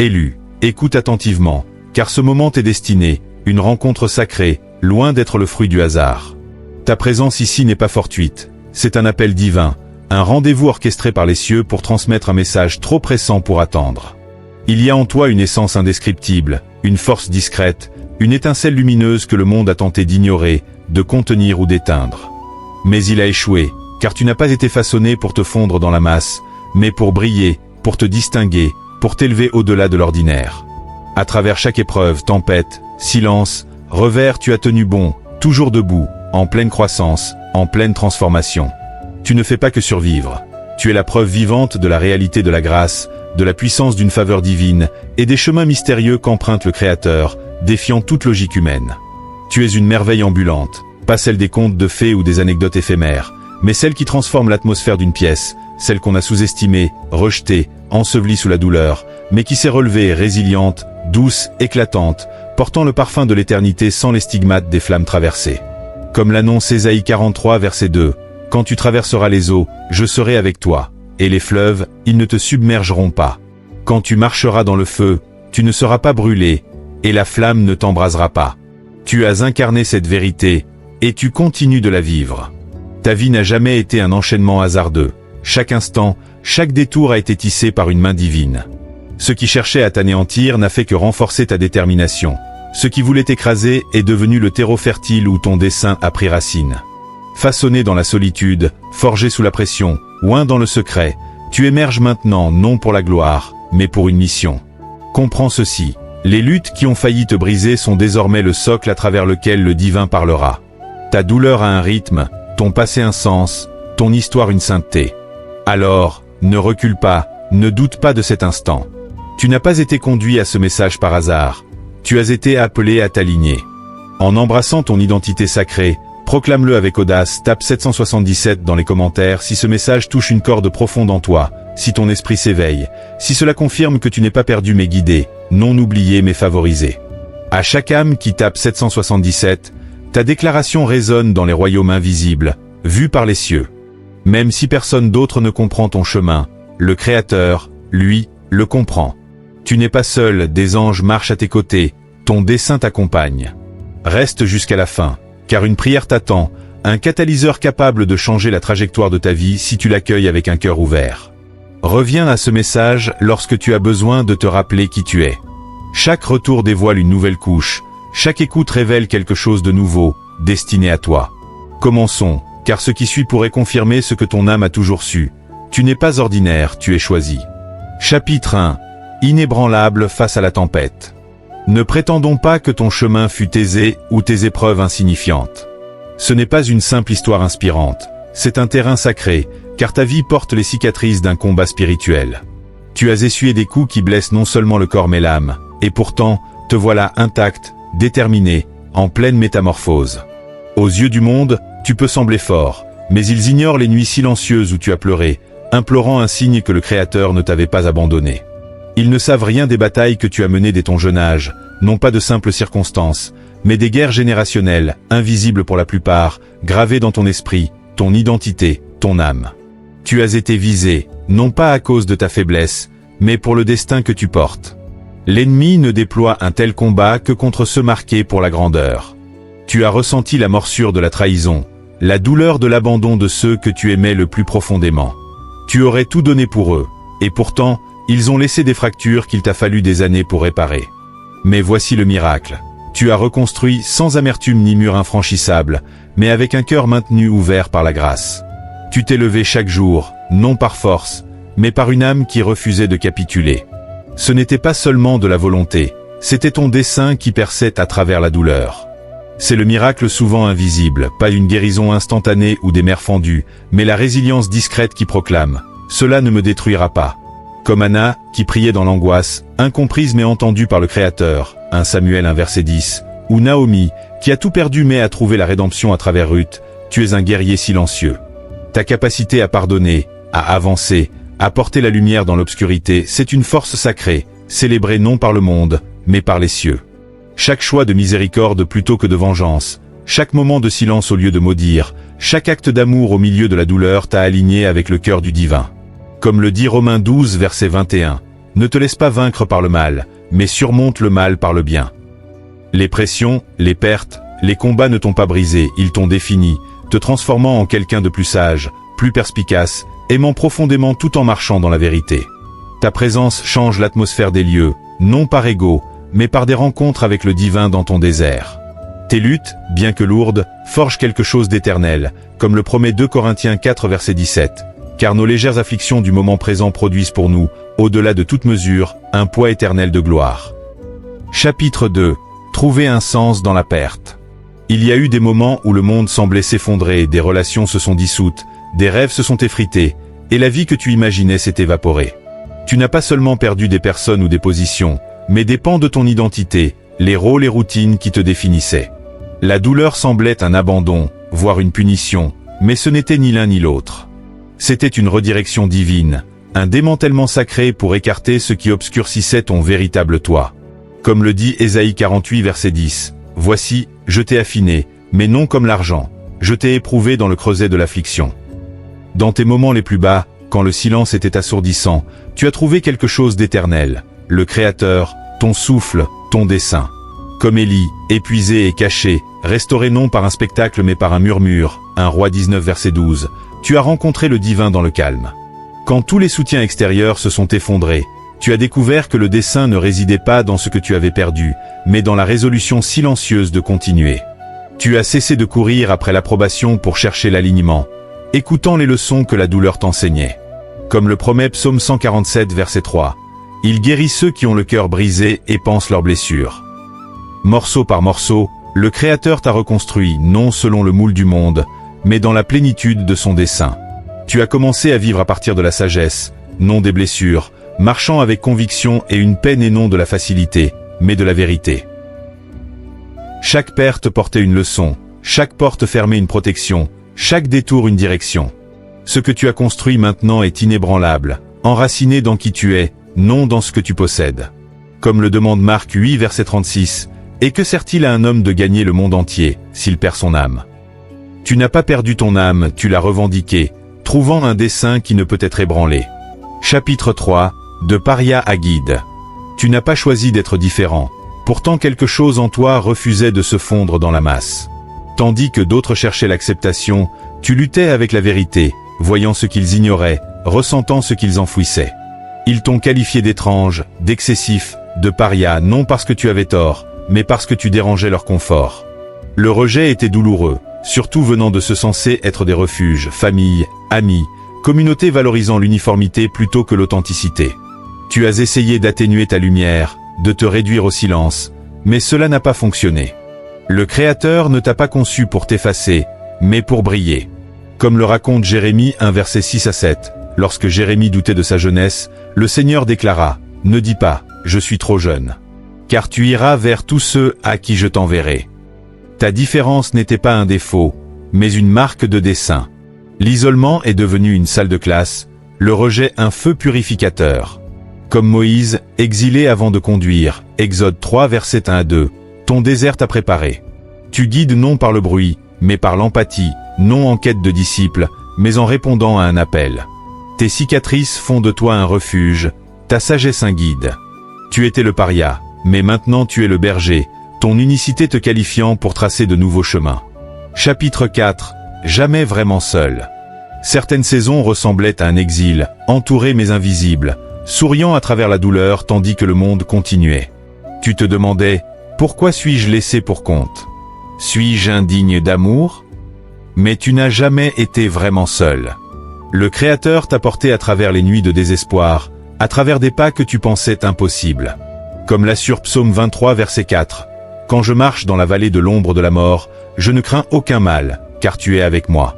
Élu, écoute attentivement, car ce moment t'est destiné, une rencontre sacrée, loin d'être le fruit du hasard. Ta présence ici n'est pas fortuite, c'est un appel divin, un rendez-vous orchestré par les cieux pour transmettre un message trop pressant pour attendre. Il y a en toi une essence indescriptible, une force discrète, une étincelle lumineuse que le monde a tenté d'ignorer, de contenir ou d'éteindre. Mais il a échoué, car tu n'as pas été façonné pour te fondre dans la masse, mais pour briller, pour te distinguer, pour t'élever au-delà de l'ordinaire. À travers chaque épreuve, tempête, silence, revers, tu as tenu bon, toujours debout, en pleine croissance, en pleine transformation. Tu ne fais pas que survivre. Tu es la preuve vivante de la réalité de la grâce, de la puissance d'une faveur divine, et des chemins mystérieux qu'emprunte le Créateur, défiant toute logique humaine. Tu es une merveille ambulante, pas celle des contes de fées ou des anecdotes éphémères, mais celle qui transforme l'atmosphère d'une pièce, celle qu'on a sous-estimée, rejetée, ensevelie sous la douleur, mais qui s'est relevée, résiliente, douce, éclatante, portant le parfum de l'éternité sans les stigmates des flammes traversées. Comme l'annonce Ésaïe 43 verset 2, « Quand tu traverseras les eaux, je serai avec toi, et les fleuves, ils ne te submergeront pas. Quand tu marcheras dans le feu, tu ne seras pas brûlé, et la flamme ne t'embrasera pas. Tu as incarné cette vérité, et tu continues de la vivre. Ta vie n'a jamais été un enchaînement hasardeux. Chaque instant, chaque détour a été tissé par une main divine. Ce qui cherchait à t'anéantir n'a fait que renforcer ta détermination. Ce qui voulait t'écraser est devenu le terreau fertile où ton dessein a pris racine. Façonné dans la solitude, forgé sous la pression, oint dans le secret, tu émerges maintenant non pour la gloire, mais pour une mission. Comprends ceci, les luttes qui ont failli te briser sont désormais le socle à travers lequel le divin parlera. Ta douleur a un rythme, ton passé un sens, ton histoire une sainteté. Alors, ne recule pas, ne doute pas de cet instant. Tu n'as pas été conduit à ce message par hasard. Tu as été appelé à t'aligner. En embrassant ton identité sacrée, proclame-le avec audace, tape 777 dans les commentaires si ce message touche une corde profonde en toi, si ton esprit s'éveille, si cela confirme que tu n'es pas perdu mais guidé, non oublié mais favorisé. À chaque âme qui tape 777, ta déclaration résonne dans les royaumes invisibles, vus par les cieux. Même si personne d'autre ne comprend ton chemin, le Créateur, lui, le comprend. Tu n'es pas seul, des anges marchent à tes côtés, ton dessein t'accompagne. Reste jusqu'à la fin, car une prière t'attend, un catalyseur capable de changer la trajectoire de ta vie si tu l'accueilles avec un cœur ouvert. Reviens à ce message lorsque tu as besoin de te rappeler qui tu es. Chaque retour dévoile une nouvelle couche, chaque écoute révèle quelque chose de nouveau, destiné à toi. Commençons, car ce qui suit pourrait confirmer ce que ton âme a toujours su. Tu n'es pas ordinaire, tu es choisi. Chapitre 1. Inébranlable face à la tempête. Ne prétendons pas que ton chemin fut aisé ou tes épreuves insignifiantes. Ce n'est pas une simple histoire inspirante, c'est un terrain sacré, car ta vie porte les cicatrices d'un combat spirituel. Tu as essuyé des coups qui blessent non seulement le corps mais l'âme, et pourtant, te voilà intact, déterminé, en pleine métamorphose. Aux yeux du monde, tu peux sembler fort, mais ils ignorent les nuits silencieuses où tu as pleuré, implorant un signe que le Créateur ne t'avait pas abandonné. Ils ne savent rien des batailles que tu as menées dès ton jeune âge, non pas de simples circonstances, mais des guerres générationnelles, invisibles pour la plupart, gravées dans ton esprit, ton identité, ton âme. Tu as été visé, non pas à cause de ta faiblesse, mais pour le destin que tu portes. L'ennemi ne déploie un tel combat que contre ceux marqués pour la grandeur. Tu as ressenti la morsure de la trahison, la douleur de l'abandon de ceux que tu aimais le plus profondément. Tu aurais tout donné pour eux, et pourtant, ils ont laissé des fractures qu'il t'a fallu des années pour réparer. Mais voici le miracle. Tu as reconstruit sans amertume ni mur infranchissable, mais avec un cœur maintenu ouvert par la grâce. Tu t'es levé chaque jour, non par force, mais par une âme qui refusait de capituler. Ce n'était pas seulement de la volonté, c'était ton dessein qui perçait à travers la douleur. C'est le miracle souvent invisible, pas une guérison instantanée ou des mers fendues, mais la résilience discrète qui proclame « Cela ne me détruira pas ». Comme Anna, qui priait dans l'angoisse, incomprise mais entendue par le Créateur, 1 Samuel 1 verset 10, ou Naomi, qui a tout perdu mais a trouvé la rédemption à travers Ruth, tu es un guerrier silencieux. Ta capacité à pardonner, à avancer, à porter la lumière dans l'obscurité, c'est une force sacrée, célébrée non par le monde, mais par les cieux. Chaque choix de miséricorde plutôt que de vengeance, chaque moment de silence au lieu de maudire, chaque acte d'amour au milieu de la douleur t'a aligné avec le cœur du divin. Comme le dit Romains 12 verset 21, ne te laisse pas vaincre par le mal, mais surmonte le mal par le bien. Les pressions, les pertes, les combats ne t'ont pas brisé, ils t'ont défini, te transformant en quelqu'un de plus sage, plus perspicace, aimant profondément tout en marchant dans la vérité. Ta présence change l'atmosphère des lieux, non par ego, mais par des rencontres avec le divin dans ton désert. Tes luttes, bien que lourdes, forgent quelque chose d'éternel, comme le promet 2 Corinthiens 4 verset 17. Car nos légères afflictions du moment présent produisent pour nous, au-delà de toute mesure, un poids éternel de gloire. Chapitre 2. Trouver un sens dans la perte. Il y a eu des moments où le monde semblait s'effondrer, des relations se sont dissoutes, des rêves se sont effrités, et la vie que tu imaginais s'est évaporée. Tu n'as pas seulement perdu des personnes ou des positions, mais des pans de ton identité, les rôles et routines qui te définissaient. La douleur semblait un abandon, voire une punition, mais ce n'était ni l'un ni l'autre. C'était une redirection divine, un démantèlement sacré pour écarter ce qui obscurcissait ton véritable toi. Comme le dit Ésaïe 48 verset 10, « Voici, je t'ai affiné, mais non comme l'argent, je t'ai éprouvé dans le creuset de l'affliction. » Dans tes moments les plus bas, quand le silence était assourdissant, tu as trouvé quelque chose d'éternel, le Créateur, ton souffle, ton dessein. Comme Élie, épuisé et caché, restauré non par un spectacle mais par un murmure, 1 Roi 19 verset 12, tu as rencontré le divin dans le calme. Quand tous les soutiens extérieurs se sont effondrés, tu as découvert que le dessein ne résidait pas dans ce que tu avais perdu, mais dans la résolution silencieuse de continuer. Tu as cessé de courir après l'approbation pour chercher l'alignement, écoutant les leçons que la douleur t'enseignait. Comme le promet Psaume 147 verset 3, « Il guérit ceux qui ont le cœur brisé et pansent leurs blessures. » Morceau par morceau, le Créateur t'a reconstruit, non selon le moule du monde, mais dans la plénitude de son dessein. Tu as commencé à vivre à partir de la sagesse, non des blessures, marchant avec conviction et une peine et non de la facilité, mais de la vérité. Chaque perte portait une leçon, chaque porte fermait une protection, chaque détour une direction. Ce que tu as construit maintenant est inébranlable, enraciné dans qui tu es, non dans ce que tu possèdes. Comme le demande Marc 8 verset 36, « Et que sert-il à un homme de gagner le monde entier, s'il perd son âme ?» Tu n'as pas perdu ton âme, tu l'as revendiquée, trouvant un dessein qui ne peut être ébranlé. Chapitre 3, de paria à guide. Tu n'as pas choisi d'être différent, pourtant quelque chose en toi refusait de se fondre dans la masse. Tandis que d'autres cherchaient l'acceptation, tu luttais avec la vérité, voyant ce qu'ils ignoraient, ressentant ce qu'ils enfouissaient. Ils t'ont qualifié d'étrange, d'excessif, de paria, non parce que tu avais tort, mais parce que tu dérangeais leur confort. Le rejet était douloureux, surtout venant de ceux censés être des refuges, familles, amis, communautés valorisant l'uniformité plutôt que l'authenticité. Tu as essayé d'atténuer ta lumière, de te réduire au silence, mais cela n'a pas fonctionné. Le Créateur ne t'a pas conçu pour t'effacer, mais pour briller. Comme le raconte Jérémie 1 verset 6 à 7, lorsque Jérémie doutait de sa jeunesse, le Seigneur déclara, « Ne dis pas, je suis trop jeune. Car tu iras vers tous ceux à qui je t'enverrai. » Ta différence n'était pas un défaut, mais une marque de dessein. L'isolement est devenu une salle de classe, le rejet un feu purificateur. Comme Moïse, exilé avant de conduire, Exode 3 verset 1 à 2, ton désert t'a préparé. Tu guides non par le bruit, mais par l'empathie, non en quête de disciples, mais en répondant à un appel. Tes cicatrices font de toi un refuge, ta sagesse un guide. Tu étais le paria, mais maintenant tu es le berger, ton unicité te qualifiant pour tracer de nouveaux chemins. Chapitre 4. Jamais vraiment seul. Certaines saisons ressemblaient à un exil, entouré mais invisible, souriant à travers la douleur tandis que le monde continuait. Tu te demandais, pourquoi suis-je laissé pour compte? Suis-je indigne d'amour? Mais tu n'as jamais été vraiment seul. Le Créateur t'a porté à travers les nuits de désespoir, à travers des pas que tu pensais impossibles. Comme l'assure Psaume 23 verset 4, « Quand je marche dans la vallée de l'ombre de la mort, je ne crains aucun mal, car tu es avec moi. »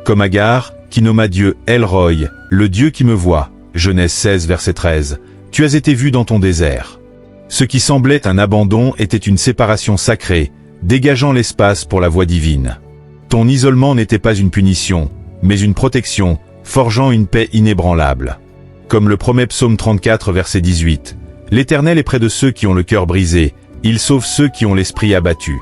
Comme Agar, qui nomma Dieu El Roy, le Dieu qui me voit, Genèse 16 verset 13, tu as été vu dans ton désert. Ce qui semblait un abandon était une séparation sacrée, dégageant l'espace pour la voie divine. Ton isolement n'était pas une punition, mais une protection, forgeant une paix inébranlable. Comme le promet Psaume 34 verset 18, « L'Éternel est près de ceux qui ont le cœur brisé, il sauve ceux qui ont l'esprit abattu. »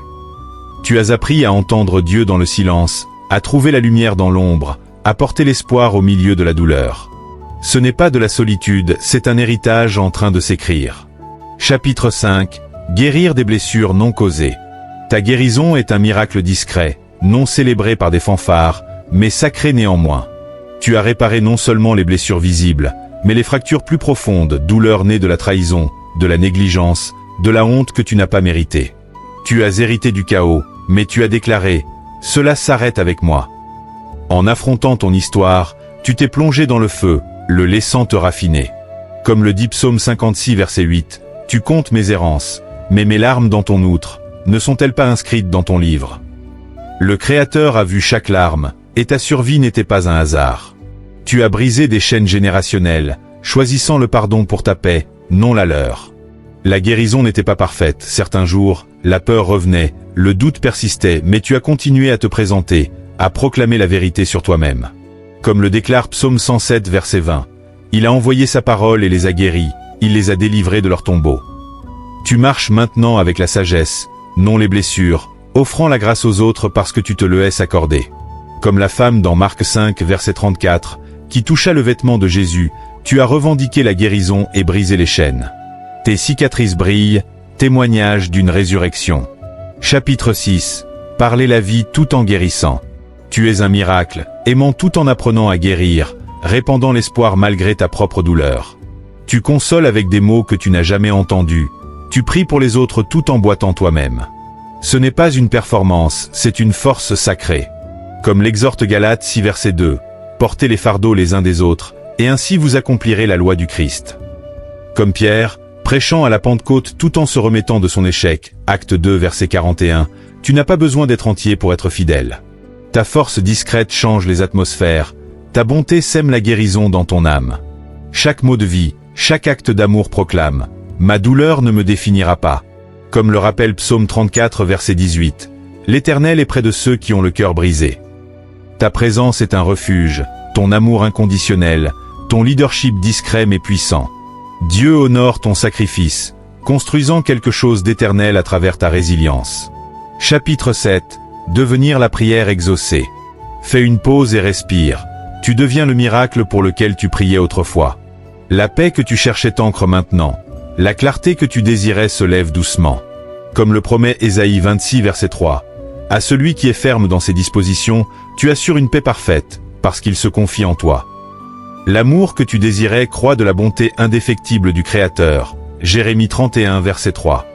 Tu as appris à entendre Dieu dans le silence, à trouver la lumière dans l'ombre, à porter l'espoir au milieu de la douleur. Ce n'est pas de la solitude, c'est un héritage en train de s'écrire. Chapitre 5. Guérir des blessures non causées. Ta guérison est un miracle discret, non célébré par des fanfares, mais sacré néanmoins. Tu as réparé non seulement les blessures visibles, mais les fractures plus profondes, douleurs nées de la trahison, de la négligence, de la honte que tu n'as pas méritée. Tu as hérité du chaos, mais tu as déclaré « Cela s'arrête avec moi ». En affrontant ton histoire, tu t'es plongé dans le feu, le laissant te raffiner. Comme le dit Psaume 56 verset 8, « Tu comptes mes errances, mais mes larmes dans ton outre, ne sont-elles pas inscrites dans ton livre ?» Le Créateur a vu chaque larme, et ta survie n'était pas un hasard. Tu as brisé des chaînes générationnelles, choisissant le pardon pour ta paix, non la leur. La guérison n'était pas parfaite, certains jours, la peur revenait, le doute persistait, mais tu as continué à te présenter, à proclamer la vérité sur toi-même. Comme le déclare Psaume 107 verset 20, « Il a envoyé sa parole et les a guéris, il les a délivrés de leur tombeau. » Tu marches maintenant avec la sagesse, non les blessures, offrant la grâce aux autres parce que tu te le laisses accorder. Comme la femme dans Marc 5 verset 34, qui toucha le vêtement de Jésus, tu as revendiqué la guérison et brisé les chaînes. Tes cicatrices brillent, témoignage d'une résurrection. Chapitre 6. Parler la vie tout en guérissant. Tu es un miracle, aimant tout en apprenant à guérir, répandant l'espoir malgré ta propre douleur. Tu consoles avec des mots que tu n'as jamais entendus. Tu pries pour les autres tout en boitant toi-même. Ce n'est pas une performance, c'est une force sacrée. Comme l'exhorte Galates 6 verset 2, « Portez les fardeaux les uns des autres, et ainsi vous accomplirez la loi du Christ. » Comme Pierre, prêchant à la Pentecôte tout en se remettant de son échec, Acte 2 verset 41, tu n'as pas besoin d'être entier pour être fidèle. Ta force discrète change les atmosphères, ta bonté sème la guérison dans ton âme. Chaque mot de vie, chaque acte d'amour proclame, « Ma douleur ne me définira pas. » Comme le rappelle Psaume 34 verset 18, « L'Éternel est près de ceux qui ont le cœur brisé. » Ta présence est un refuge, ton amour inconditionnel, ton leadership discret mais puissant. Dieu honore ton sacrifice, construisant quelque chose d'éternel à travers ta résilience. Chapitre 7. Devenir la prière exaucée. Fais une pause et respire. Tu deviens le miracle pour lequel tu priais autrefois. La paix que tu cherchais t'ancre maintenant. La clarté que tu désirais se lève doucement. Comme le promet Ésaïe 26 verset 3. À celui qui est ferme dans ses dispositions, tu assures une paix parfaite, parce qu'il se confie en toi. L'amour que tu désirais croît de la bonté indéfectible du Créateur. Jérémie 31 verset 3.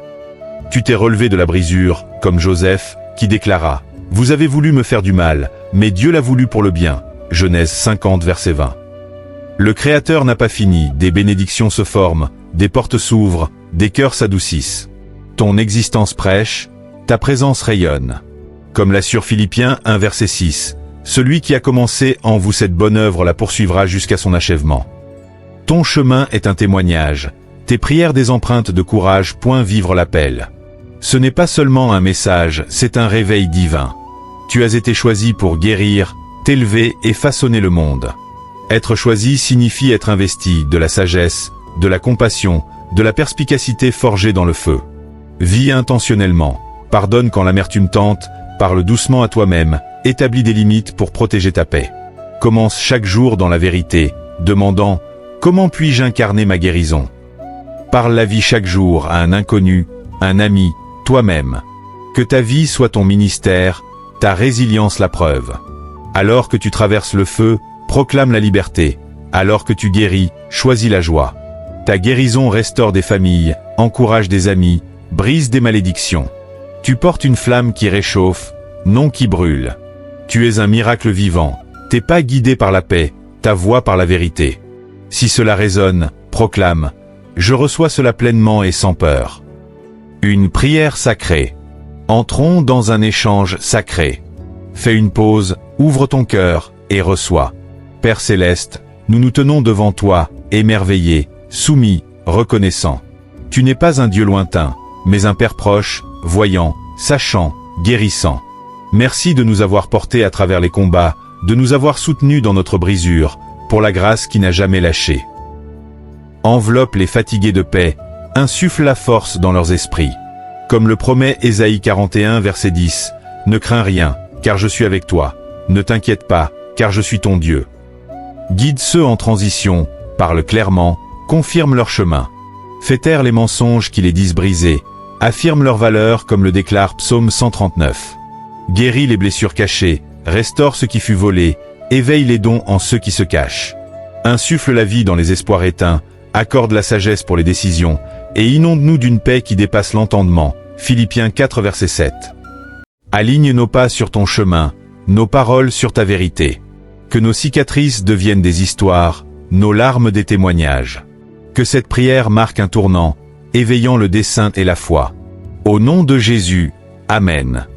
Tu t'es relevé de la brisure, comme Joseph, qui déclara « Vous avez voulu me faire du mal, mais Dieu l'a voulu pour le bien. » Genèse 50 verset 20. Le Créateur n'a pas fini, des bénédictions se forment, des portes s'ouvrent, des cœurs s'adoucissent. Ton existence prêche, ta présence rayonne. Comme l'assure Philippiens 1 verset 6, celui qui a commencé en vous cette bonne œuvre la poursuivra jusqu'à son achèvement. Ton chemin est un témoignage, tes prières des empreintes de courage point vivre l'appel. Ce n'est pas seulement un message, c'est un réveil divin. Tu as été choisi pour guérir, t'élever et façonner le monde. Être choisi signifie être investi de la sagesse, de la compassion, de la perspicacité forgée dans le feu. Vis intentionnellement, pardonne quand l'amertume tente, parle doucement à toi-même, établis des limites pour protéger ta paix. Commence chaque jour dans la vérité, demandant « Comment puis-je incarner ma guérison ?» Parle la vie chaque jour à un inconnu, un ami, toi-même. Que ta vie soit ton ministère, ta résilience la preuve. Alors que tu traverses le feu, proclame la liberté. Alors que tu guéris, choisis la joie. Ta guérison restaure des familles, encourage des amis, brise des malédictions. Tu portes une flamme qui réchauffe, non qui brûle. Tu es un miracle vivant, tes pas guidés par la paix, ta voix par la vérité. Si cela résonne, proclame « Je reçois cela pleinement et sans peur ». Une prière sacrée. Entrons dans un échange sacré. Fais une pause, ouvre ton cœur, et reçois. Père Céleste, nous nous tenons devant toi, émerveillés, soumis, reconnaissants. Tu n'es pas un Dieu lointain, mais un Père proche, voyant, sachant, guérissant. Merci de nous avoir portés à travers les combats, de nous avoir soutenus dans notre brisure, pour la grâce qui n'a jamais lâché. Enveloppe les fatigués de paix, insuffle la force dans leurs esprits. Comme le promet Ésaïe 41 verset 10, « Ne crains rien, car je suis avec toi. Ne t'inquiète pas, car je suis ton Dieu. » Guide ceux en transition, parle clairement, confirme leur chemin. Fais taire les mensonges qui les disent brisés, affirme leur valeur comme le déclare Psaume 139. Guéris les blessures cachées, restaure ce qui fut volé, éveille les dons en ceux qui se cachent. Insuffle la vie dans les espoirs éteints, accorde la sagesse pour les décisions, et inonde-nous d'une paix qui dépasse l'entendement. Philippiens 4 verset 7. Aligne nos pas sur ton chemin, nos paroles sur ta vérité. Que nos cicatrices deviennent des histoires, nos larmes des témoignages. Que cette prière marque un tournant, éveillant le dessein et la foi. Au nom de Jésus, Amen.